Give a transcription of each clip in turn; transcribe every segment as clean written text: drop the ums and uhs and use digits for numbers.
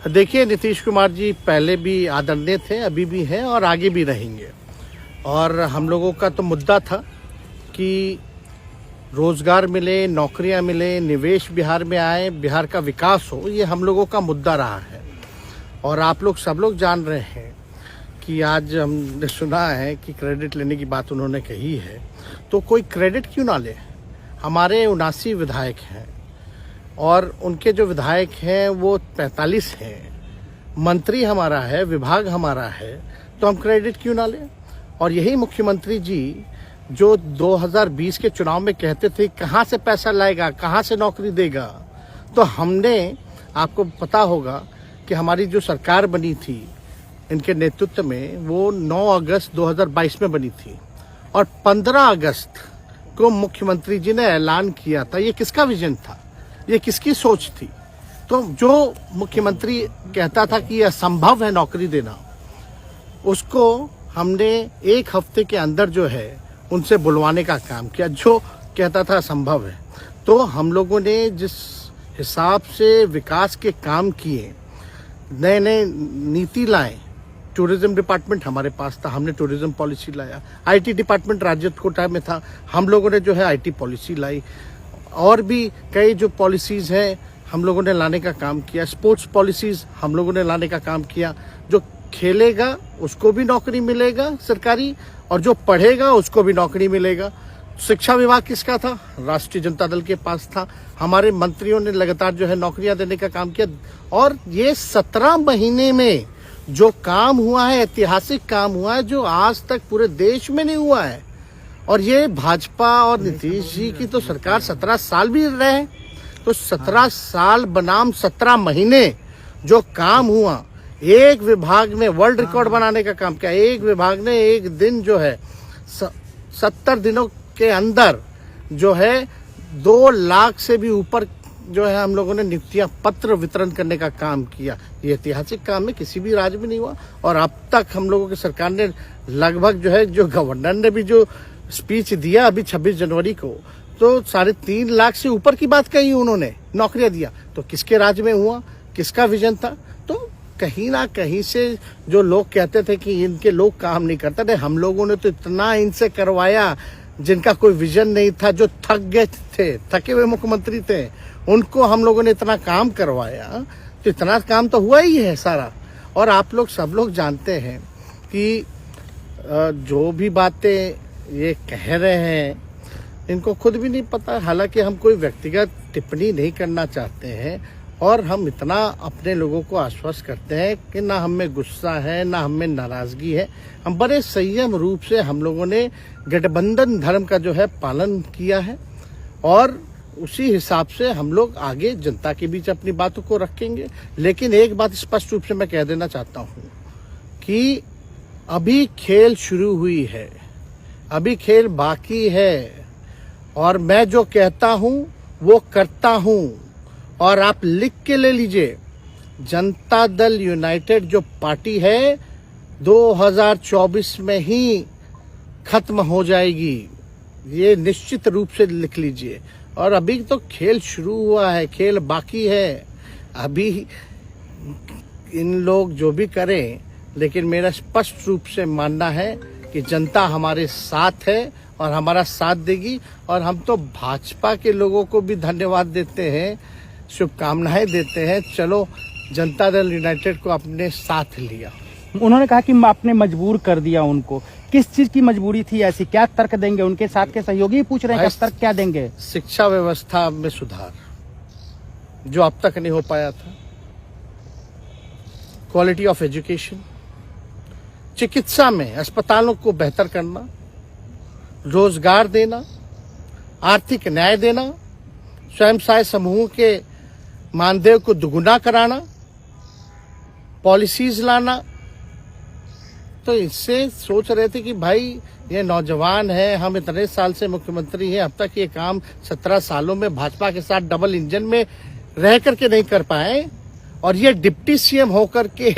देखिए, नीतीश कुमार जी पहले भी आदरणीय थे, अभी भी हैं और आगे भी रहेंगे। और हम लोगों का तो मुद्दा था कि रोजगार मिले, नौकरियां मिले, निवेश बिहार में आए, बिहार का विकास हो, ये हम लोगों का मुद्दा रहा है। और आप लोग सब लोग जान रहे हैं कि आज हमने सुना है कि क्रेडिट लेने की बात उन्होंने कही है, तो कोई क्रेडिट क्यों ना ले। हमारे 79 विधायक हैं और उनके जो विधायक हैं वो 45 हैं, मंत्री हमारा है, विभाग हमारा है, तो हम क्रेडिट क्यों ना लें। और यही मुख्यमंत्री जी जो 2020 के चुनाव में कहते थे कहाँ से पैसा लाएगा, कहाँ से नौकरी देगा, तो हमने, आपको पता होगा कि हमारी जो सरकार बनी थी इनके नेतृत्व में, वो 9 अगस्त 2022 में बनी थी और 15 अगस्त को मुख्यमंत्री जी ने ऐलान किया था। ये किसका विजन था, ये किसकी सोच थी। तो जो मुख्यमंत्री कहता था कि यह असंभव है नौकरी देना, उसको हमने एक हफ्ते के अंदर जो है उनसे बुलवाने का काम किया, जो कहता था असंभव है। तो हम लोगों ने जिस हिसाब से विकास के काम किए, नए नए नीति लाए, टूरिज्म डिपार्टमेंट हमारे पास था, हमने टूरिज्म पॉलिसी लाया। आईटी डिपार्टमेंट राज्य कोटा में था, हम लोगों ने जो है आईटी पॉलिसी लाई। और भी कई जो पॉलिसीज हैं हम लोगों ने लाने का काम किया। स्पोर्ट्स पॉलिसीज हम लोगों ने लाने का काम किया। जो खेलेगा उसको भी नौकरी मिलेगा सरकारी, और जो पढ़ेगा उसको भी नौकरी मिलेगा। शिक्षा विभाग किसका था, राष्ट्रीय जनता दल के पास था। हमारे मंत्रियों ने लगातार जो है नौकरियां देने का काम किया। और ये 17 महीने में जो काम हुआ है, ऐतिहासिक काम हुआ है, जो आज तक पूरे देश में नहीं हुआ है। और ये भाजपा और नीतीश जी की तो सरकार 17 साल भी रहे, तो 17 साल बनाम 17 महीने जो काम हुआ, एक विभाग ने वर्ल्ड रिकॉर्ड बनाने का काम किया। एक विभाग ने एक दिन जो है 70 दिनों के अंदर जो है 2 लाख से भी ऊपर जो है हम लोगों ने नियुक्तियां पत्र वितरण करने का काम किया। ये ऐतिहासिक काम है, किसी भी राज्य में नहीं हुआ। और अब तक हम लोगों की सरकार ने लगभग जो है, जो गवर्नर ने भी जो स्पीच दिया अभी 26 जनवरी को, तो 3.5 लाख से ऊपर की बात कही उन्होंने, नौकरियां दिया। तो किसके राज्य में हुआ, किसका विजन था। तो कहीं ना कहीं से जो लोग कहते थे कि इनके लोग काम नहीं करते थे, हम लोगों ने तो इतना इनसे करवाया जिनका कोई विजन नहीं था, जो थक गए थे, थके हुए मुख्यमंत्री थे, उनको हम लोगों ने इतना काम करवाया। तो इतना काम तो हुआ ही है सारा। और आप लोग सब लोग जानते हैं कि जो भी बातें ये कह रहे हैं इनको खुद भी नहीं पता। हालांकि हम कोई व्यक्तिगत टिप्पणी नहीं करना चाहते हैं और हम इतना अपने लोगों को आश्वस्त करते हैं कि ना हमें गुस्सा है, ना हमें नाराजगी है। हम बड़े संयम रूप से हम लोगों ने गठबंधन धर्म का जो है पालन किया है और उसी हिसाब से हम लोग आगे जनता के बीच अपनी बातों को रखेंगे। लेकिन एक बात स्पष्ट रूप से मैं कह देना चाहता हूँ कि अभी खेल शुरू हुई है, अभी खेल बाकी है। और मैं जो कहता हूं वो करता हूं। और आप लिख के ले लीजिए, जनता दल यूनाइटेड जो पार्टी है 2024 में ही खत्म हो जाएगी, ये निश्चित रूप से लिख लीजिए। और अभी तो खेल शुरू हुआ है, खेल बाकी है। अभी इन लोग जो भी करें, लेकिन मेरा स्पष्ट रूप से मानना है कि जनता हमारे साथ है और हमारा साथ देगी। और हम तो भाजपा के लोगों को भी धन्यवाद देते हैं, शुभकामनाएं देते हैं। चलो, जनता दल यूनाइटेड को अपने साथ लिया। उन्होंने कहा कि आपने मजबूर कर दिया उनको। किस चीज की मजबूरी थी ऐसी, क्या तर्क देंगे? उनके साथ के सहयोगी पूछ रहे हैं, तर्क क्या देंगे? शिक्षा व्यवस्था में सुधार जो अब तक नहीं हो पाया था, क्वालिटी ऑफ एजुकेशन, चिकित्सा में अस्पतालों को बेहतर करना, रोजगार देना, आर्थिक न्याय देना, स्वयं सहायता समूह के मानदेय को दुगुना कराना, पॉलिसीज लाना। तो इससे सोच रहे थे कि भाई ये नौजवान है, हम इतने साल से मुख्यमंत्री हैं, अब तक ये काम 17 सालों में भाजपा के साथ डबल इंजन में रह करके नहीं कर पाए, और ये डिप्टी सीएम होकर के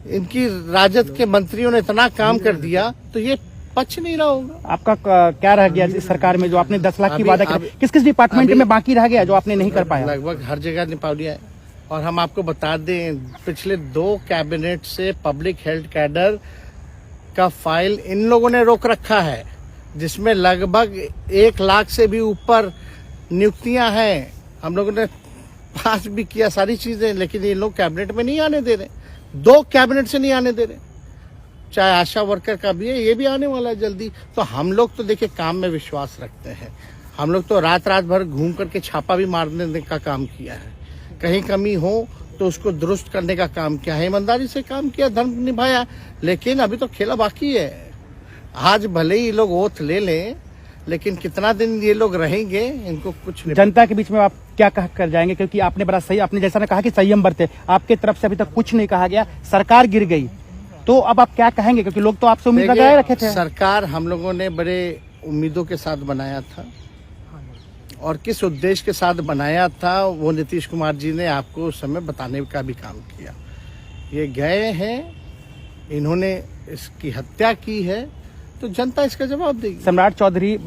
इनकी राजद के मंत्रियों ने इतना काम कर दिया, तो ये पच नहीं रहा होगा। आपका क्या रह गया इस सरकार में जो आपने 10 लाख की वादा किया? किस किस डिपार्टमेंट में बाकी रह गया जो आपने नहीं कर पाया? लगभग हर जगह निपा दिया है। और हम आपको बता दें, पिछले 2 कैबिनेट से पब्लिक हेल्थ कैडर का फाइल इन लोगों ने रोक रखा है, जिसमें लगभग 1 लाख से भी ऊपर नियुक्तियां हैं। हम लोगों ने पास भी किया सारी चीजें, लेकिन ये लोग कैबिनेट में नहीं आने दे रहे। 2 कैबिनेट से नहीं आने दे रहे। चाहे आशा वर्कर का भी है, ये भी आने वाला है जल्दी। तो हम लोग तो देखिए काम में विश्वास रखते हैं। हम लोग तो रात भर घूम करके छापा भी मारने का काम किया है। कहीं कमी हो तो उसको दुरुस्त करने का काम किया है, ईमानदारी से काम किया, धर्म निभाया। लेकिन अभी तो खेला बाकी है। आज भले ही लोग ओथ ले लें, लेकिन कितना दिन ये लोग रहेंगे, इनको कुछ नहीं। जनता के बीच में आप क्या कह कर जाएंगे, क्योंकि आपने बड़ा सही, आपने जैसा ने कहा कि संयम बरते, आपके तरफ से अभी तक कुछ नहीं कहा गया, सरकार गिर गई, तो अब आप क्या कहेंगे, क्योंकि लोग तो आपसे उम्मीद लगाए रखे थे। सरकार हम लोगों ने बड़े उम्मीदों के साथ बनाया था, और किस उद्देश्य के साथ बनाया था वो नीतीश कुमार जी ने आपको उस समय बताने का भी काम किया। ये गए हैं, इन्होंने इसकी हत्या की है, तो जनता इसका जवाब देगी। सम्राट चौधरी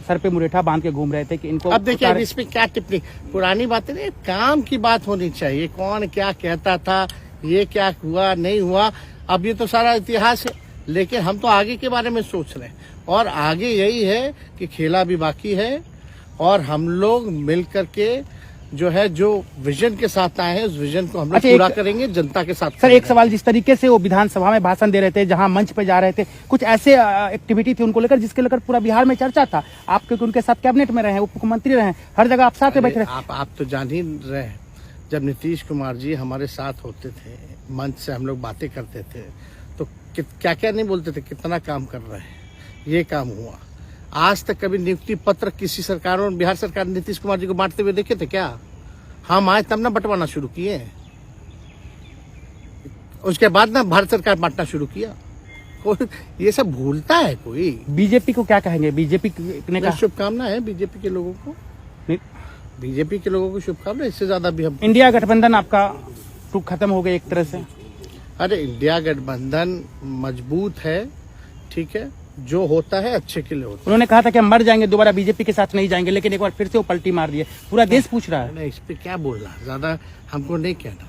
सर पे मुरेठा बांध के घूम रहे थे कि इनको अब देखिए, इस पे क्या टिप्पणी, पुरानी बातें नहीं, काम की बात होनी चाहिए। कौन क्या कहता था, ये क्या हुआ नहीं हुआ, अब ये तो सारा इतिहास है। लेकिन हम तो आगे के बारे में सोच रहे हैं, और आगे यही है कि खेला भी बाकी है, और हम लोग मिल करके जो है, जो विजन के साथ आए हैं, उस विजन को हम लोग पूरा करेंगे जनता के साथ। सर, एक सवाल, जिस तरीके से वो विधानसभा में भाषण दे रहे थे, जहां मंच पे जा रहे थे, कुछ ऐसे एक्टिविटी थी उनको लेकर जिसके लेकर पूरा बिहार में चर्चा था। आप क्योंकि उनके साथ कैबिनेट में रहे, उप मुख्यमंत्री रहे, हर जगह आप साथ में बैठे रहे। आप तो जान ही रहे हैं, जब नीतीश कुमार जी हमारे साथ होते थे, मंच से हम लोग बातें करते थे, तो क्या क्या नहीं बोलते थे, कितना काम कर रहे हैं, ये काम हुआ। आज तक कभी नियुक्ति पत्र किसी सरकारों, बिहार सरकार ने नीतीश कुमार जी को बांटते हुए देखे थे क्या? हम आए तब ना बंटवाना शुरू किए, उसके बाद ना भारत सरकार बांटना शुरू किया। कोई ये सब भूलता है कोई? बीजेपी को क्या कहेंगे? बीजेपी ने कहा शुभकामना है बीजेपी के लोगों को, बीजेपी के लोगों को शुभकामना। इससे ज्यादा भी हम, इंडिया गठबंधन आपका टूक खत्म हो गया एक तरह से। अरे इंडिया गठबंधन मजबूत है, ठीक है, जो होता है अच्छे के लिए होता है। उन्होंने कहा था कि हम मर जाएंगे, दोबारा बीजेपी के साथ नहीं जाएंगे, लेकिन एक बार फिर से वो पलटी मार दिए। पूरा देश पूछ रहा है। इस पे क्या बोलना, ज्यादा हमको नहीं कहना,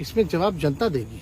इसमें जवाब जनता देगी।